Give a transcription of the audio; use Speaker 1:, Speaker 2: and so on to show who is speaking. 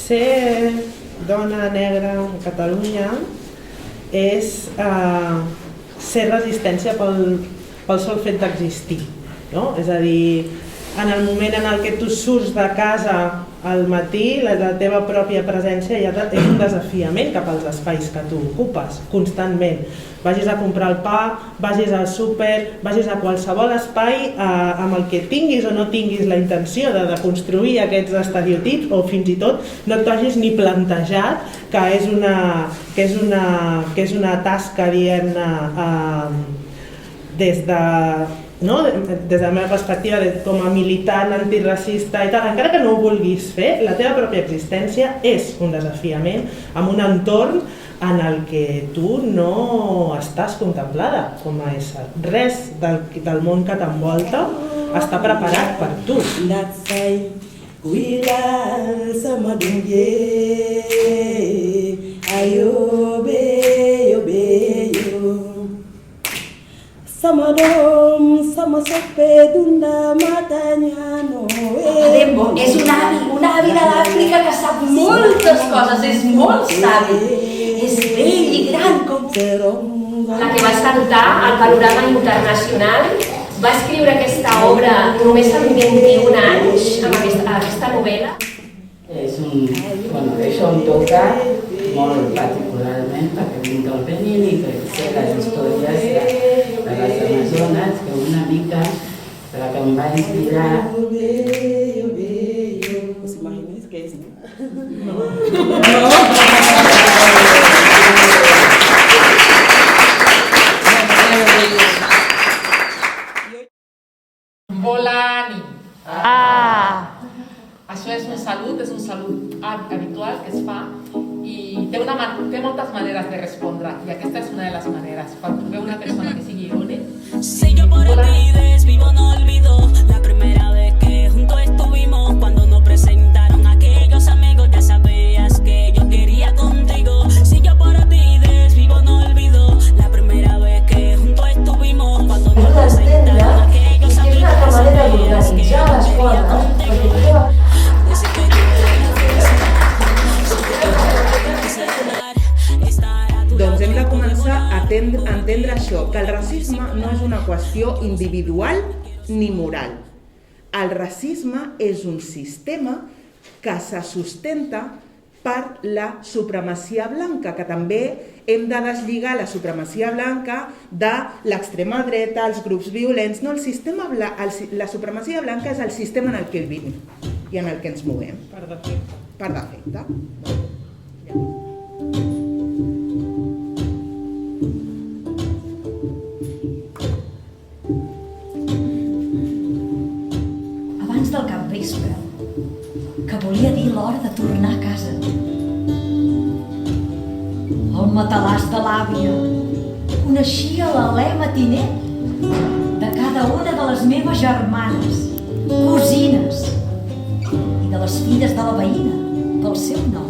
Speaker 1: ser dona negra a Catalunya és ser resistència pel sol fet d'existir, no? És a dir, en el moment en el que tu surts de casa al matí, la teva pròpia presència ja és un desafiament cap als espais que tu ocupes constantment. Vagis a comprar el pa, vagis al súper, vagis a qualsevol espai amb el que tinguis o no tinguis la intenció de construir aquests estereotips, o fins i tot no t'hagis ni plantejat que és una tasca, diguem-ne, des de la meva perspectiva com a militant antiracista i tal, encara que no ho vulguis fer, la teva pròpia existència és un desafiament amb un entorn en el que tu no estàs contemplada com a ésser. Res del món que t'envolta està preparat per tu.
Speaker 2: Adembo és un avi de l'Àfrica que sap moltes coses, és molt savi, és vell i gran com... La que va cantar al panorama internacional, va escriure aquesta obra només amb 21 anys, amb aquesta novel·la.
Speaker 3: Això em toca molt particularment perquè vinc del Benín i que sé les històries de les amazones, que una mica la que em va inspirar... ¿Us imagináis qué es, no?
Speaker 4: Volani. Això és un salut habitual que es fa i té moltes maneres de respondre i aquesta és una de les maneres. Quan trobeu una persona que sigui irònic...
Speaker 5: Si yo por ti desvivo no olvido la primera vez que juntos estuvimos, cuando nos presentaron aquellos amigos, ya sabías que yo quería contigo. Si yo por ti desvivo no olvido la primera vez que juntos estuvimos, cuando nos presentaron aquellos amigos, ya sabías que yo quería contigo.
Speaker 6: Doncs hem de començar a entendre això, que el racisme no és una qüestió individual ni moral. El racisme és un sistema que se sustenta per la supremacia blanca, que també hem de deslligar la supremacia blanca de l'extrema dreta, els grups violents. No, la supremacia blanca és el sistema en el que vivim i en el que ens movem.
Speaker 1: Per defecte.
Speaker 6: Per defecte.
Speaker 2: Abans del capvespre, que volia dir l'hora de tornar a casa. El matalàs de l'àvia coneixia l'alè matiner de cada una de les meves germanes, cosines i de les filles de la veïna pel seu nom.